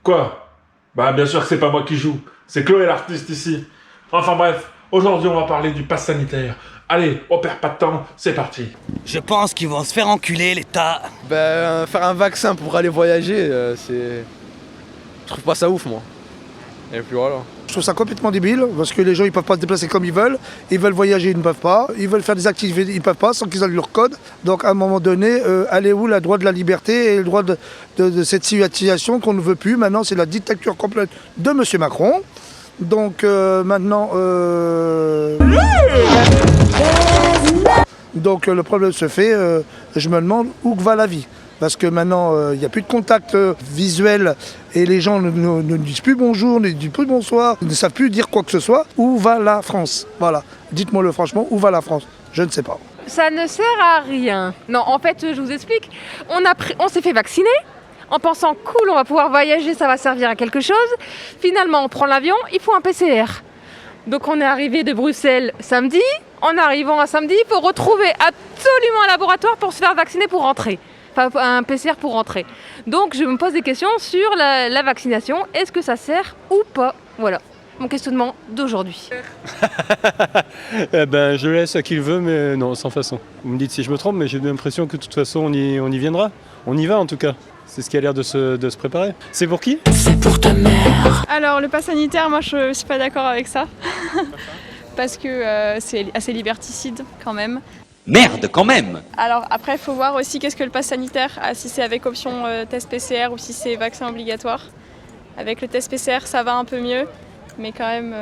Quoi? Bah bien sûr que c'est pas moi qui joue, c'est Chloé l'artiste ici. Enfin bref, aujourd'hui on va parler du pass sanitaire. Allez, on perd pas de temps, c'est parti. Je pense qu'ils vont se faire enculer, l'État. Faire un vaccin pour aller voyager, c'est... Je trouve pas ça ouf, moi. Et puis voilà. Je trouve ça complètement débile parce que les gens ils peuvent pas se déplacer comme ils veulent voyager, ils ne peuvent pas, ils veulent faire des activités, ils ne peuvent pas sans qu'ils aient leur code. Donc à un moment donné, allez où le droit de la liberté et le droit de cette situation qu'on ne veut plus. Maintenant c'est la dictature complète de M. Macron. Donc maintenant... Donc le problème se fait, je me demande où va la vie. Parce que maintenant, il n'y a plus de contact visuel et les gens ne disent plus bonjour, ne disent plus bonsoir, ne savent plus dire quoi que ce soit. Où va la France? Voilà. Dites-moi-le franchement, où va la France? Je ne sais pas. Ça ne sert à rien. Non, en fait, je vous explique. On s'est fait vacciner en pensant cool, on va pouvoir voyager, ça va servir à quelque chose. Finalement, on prend l'avion, il faut un PCR. Donc on est arrivé de Bruxelles samedi. En arrivant à samedi, il faut retrouver absolument un laboratoire pour se faire vacciner pour rentrer. Un PCR pour rentrer. Donc je me pose des questions sur la vaccination. Est-ce que ça sert ou pas? Voilà, mon questionnement d'aujourd'hui. Je laisse à qui le veut, mais non, sans façon. Vous me dites si je me trompe, mais j'ai l'impression que de toute façon on y viendra. On y va en tout cas. C'est ce qui a l'air de se préparer. C'est pour qui? C'est pour ta mère. Alors le pass sanitaire, moi je suis pas d'accord avec ça. Parce que c'est assez liberticide quand même. Merde, quand même. Alors après, il faut voir aussi qu'est-ce que le pass sanitaire, si c'est avec option test PCR ou si c'est vaccin obligatoire. Avec le test PCR, ça va un peu mieux, mais quand même,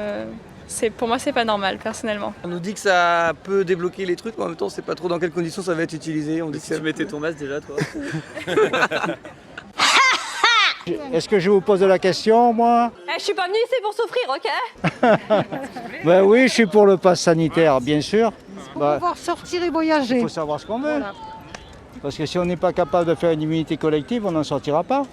pour moi, c'est pas normal, personnellement. On nous dit que ça peut débloquer les trucs, mais en même temps, on sait pas trop dans quelles conditions ça va être utilisé. On dit que tu mettais ton masque déjà, toi? Est-ce que je vous pose la question, moi? Je suis pas venue ici pour souffrir, ok? Oui, je suis pour le pass sanitaire, bien sûr. Pour pouvoir sortir et voyager. Il faut savoir ce qu'on veut. Voilà. Parce que si on n'est pas capable de faire une immunité collective, on n'en sortira pas.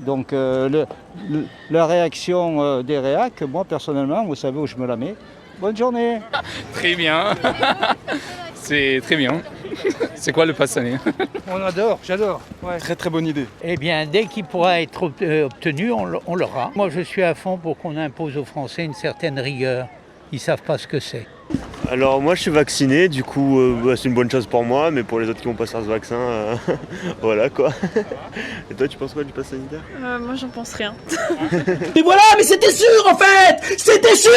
Donc la réaction des réacs, moi personnellement, vous savez où je me la mets. Bonne journée. Très bien. C'est très bien. C'est quoi le pass sanitaire? On adore, j'adore. Ouais. Très très bonne idée. Eh bien, dès qu'il pourra être obtenu, on l'aura. Moi, je suis à fond pour qu'on impose aux Français une certaine rigueur. Ils ne savent pas ce que c'est. Alors moi je suis vacciné, du coup c'est une bonne chose pour moi, mais pour les autres qui vont pas faire ce vaccin, voilà quoi. Et toi tu penses quoi du pass sanitaire? Moi j'en pense rien. Mais voilà, mais c'était sûr en fait! C'était sûr!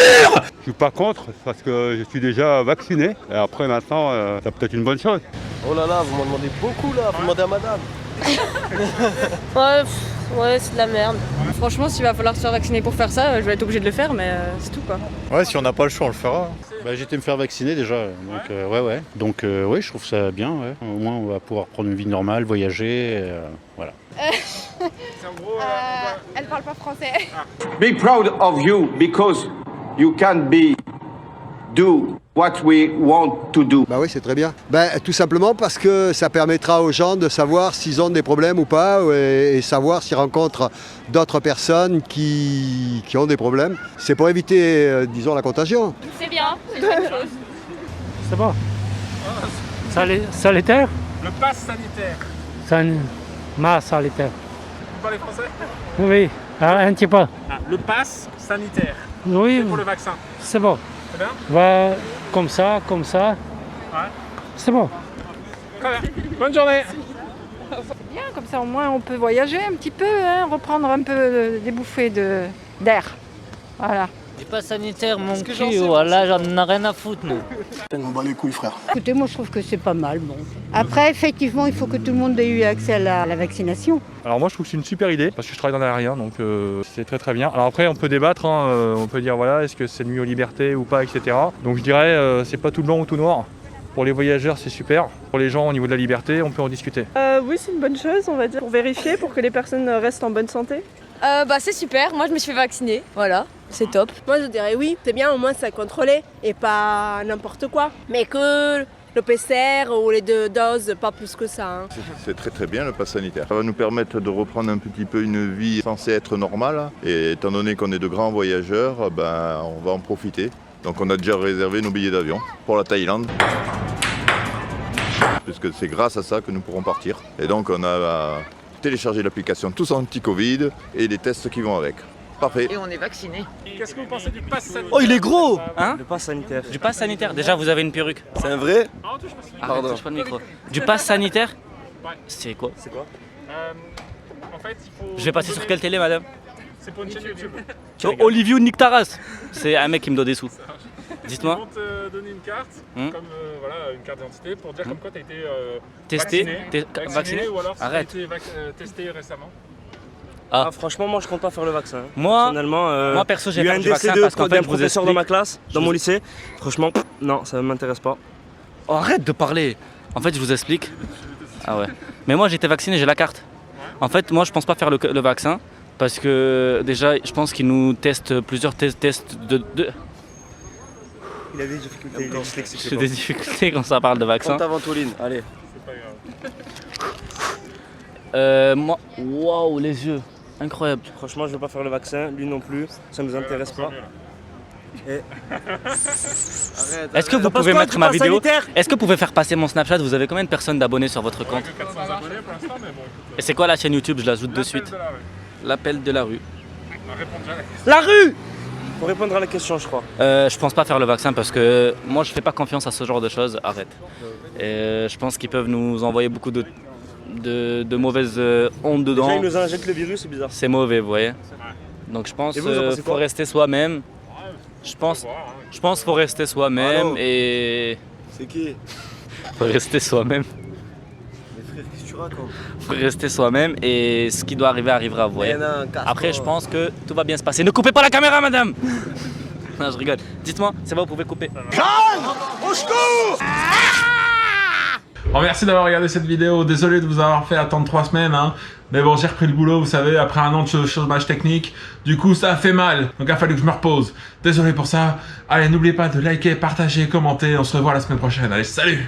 Je suis pas contre parce que je suis déjà vacciné. Et après maintenant, c'est peut-être une bonne chose. Oh là là, vous m'en demandez beaucoup là, vous demandez à madame. Ouais, c'est de la merde. Franchement, s'il va falloir se faire vacciner pour faire ça, je vais être obligée de le faire, mais c'est tout quoi. Ouais, si on n'a pas le choix, on le fera. J'ai été me faire vacciner déjà, donc ouais. Donc oui, je trouve ça bien, ouais. Au moins on va pouvoir prendre une vie normale, voyager, voilà. Elle parle pas français. Be proud of you because you can do what we want to do. Bah oui, c'est très bien. Tout simplement parce que ça permettra aux gens de savoir s'ils ont des problèmes ou pas et savoir s'ils rencontrent d'autres personnes qui ont des problèmes. C'est pour éviter, disons, la contagion. C'est bien, c'est une bonne chose. C'est bon. Sanitaire? Le pass sanitaire. Masse sanitaire. Vous parlez français? Oui, un petit peu. Le pass sanitaire. Oui. C'est pour le vaccin. C'est bon. C'est bien? Va comme ça. Ouais. C'est bon. Très bien. Bonne journée. Bien, comme ça au moins on peut voyager un petit peu, reprendre un peu des bouffées d'air. Voilà. Du pass sanitaire, mon cul, voilà, j'en ai rien à foutre, nous. On bat les couilles, frère. Écoutez, moi je trouve que c'est pas mal. Bon. Après, effectivement, il faut que tout le monde ait eu accès à la vaccination. Alors moi je trouve que c'est une super idée parce que je travaille dans l'aérien donc c'est très très bien. Alors après on peut débattre, on peut dire voilà est-ce que c'est nuit aux libertés ou pas, etc. Donc je dirais c'est pas tout blanc ou tout noir. Pour les voyageurs c'est super, pour les gens au niveau de la liberté on peut en discuter. Oui c'est une bonne chose on va dire, pour vérifier, pour que les personnes restent en bonne santé. C'est super, moi je me suis fait vacciner, voilà, c'est top. Moi je dirais oui, c'est bien au moins c'est contrôlé et pas n'importe quoi. Mais que le PCR ou les 2 doses, pas plus que ça. Hein. C'est très très bien le pass sanitaire. Ça va nous permettre de reprendre un petit peu une vie censée être normale. Et étant donné qu'on est de grands voyageurs, on va en profiter. Donc on a déjà réservé nos billets d'avion pour la Thaïlande. Puisque c'est grâce à ça que nous pourrons partir. Et donc on a télécharger l'application Tous Anti-Covid et les tests qui vont avec. Parfait. Et on est vacciné. Qu'est-ce que vous pensez du pass sanitaire? Oh, il est gros. Hein? Le pass sanitaire. Du pass sanitaire. Déjà, vous avez une perruque. C'est un vrai? Arrête, touche pas le micro. Du pass sanitaire? C'est quoi? C'est quoi? En fait, il faut... Je vais passer sur quelle télé, madame? C'est pour une chaîne YouTube. Oh, Olivier Nick Taras. C'est un mec qui me doit des sous. Dites-moi. Ils vont te donner une carte, comme voilà, une carte d'identité pour dire comme quoi tu as été Testé, vacciné ou alors si tu as Arrête. été testé récemment. Ah, franchement, moi je compte pas faire le vaccin. Moi, personnellement, moi perso, j'ai eu fait un du vaccin décès parce qu'en fait, d'un je vous professeur dans explique. ma classe, dans mon lycée. Franchement, non, ça m'intéresse pas. Oh, arrête de parler. En fait, je vous explique. Ah ouais. Mais moi, j'étais vacciné, j'ai la carte. En fait, moi, je pense pas faire le vaccin parce que déjà, je pense qu'ils nous testent plusieurs tests de... Il a des difficultés, il est dyslexique. J'ai des difficultés quand ça parle de vaccin. Prends ta ventoline, allez. Moi, waouh, les yeux, incroyable. Franchement, je veux pas faire le vaccin, lui non plus, ça nous intéresse pas. Est-ce que vous pouvez mettre ma vidéo? Est-ce que vous pouvez faire passer mon Snapchat? Vous avez combien de personnes d'abonnés sur votre compte? 400 abonnés pour l'instant, mais bon. Et c'est quoi la chaîne YouTube? Je l'ajoute de suite. L'appel de la rue. Réponds déjà à la question. La rue! Pour répondre à la question, je crois. Je pense pas faire le vaccin parce que moi je fais pas confiance à ce genre de choses. Arrête. Et je pense qu'ils peuvent nous envoyer beaucoup de mauvaises ondes dedans. Déjà, ils nous injectent le virus, c'est bizarre. C'est mauvais, vous voyez. Donc je pense Et vous en pensez faut quoi? rester soi-même. Je pense faut rester soi-même et C'est qui? faut rester soi-même. Mais frère, qu'est-ce que tu racontes? Faut rester soi-même et ce qui doit arriver arrivera, vous voyez. Après, je pense que tout va bien se passer. Ne coupez pas la caméra, madame. Non, je rigole. Dites-moi, c'est bon, vous pouvez couper. Au secours! Bon, merci d'avoir regardé cette vidéo. Désolé de vous avoir fait attendre 3 semaines, hein. Mais bon, j'ai repris le boulot, vous savez, après un an de chômage technique. Du coup, ça a fait mal. Donc, il a fallu que je me repose. Désolé pour ça. Allez, n'oubliez pas de liker, partager, commenter. On se revoit la semaine prochaine. Allez, salut!